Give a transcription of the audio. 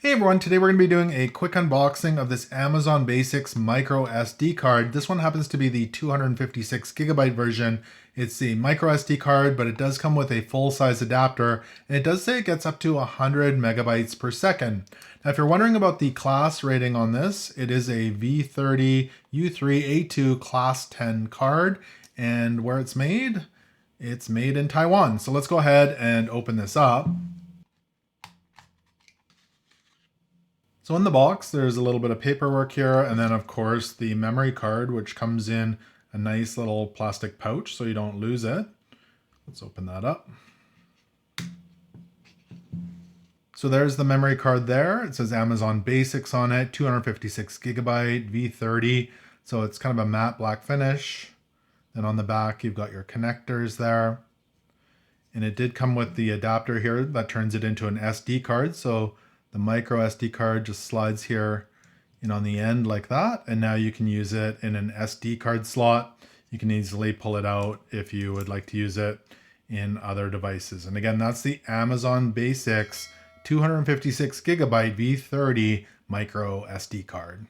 Hey everyone, today we're going to be doing a quick unboxing of this Amazon Basics micro SD card. This one happens to be the 256 gigabyte version. It's the micro SD card, but it does come with a full-size adapter, and it does say it gets up to 100 megabytes per second. Now, if you're wondering about the class rating on this, it is a V30 U3A2 Class 10 card, and where it's made in Taiwan. So let's go ahead and open this up. So in the box, there's a little bit of paperwork here, and then of course the memory card, which comes in a nice little plastic pouch so you don't lose it. Let's open that up. So there's the memory card there. It says Amazon Basics on it, 256 gigabyte, V30. So it's kind of a matte black finish. Then on the back, you've got your connectors there. And it did come with the adapter here that turns it into an SD card. So the micro SD card just slides here in on the end like that, and now you can use it in an SD card slot. You can easily pull it out if you would like to use it in other devices. And again, that's the Amazon Basics 256 gigabyte V30 micro SD card.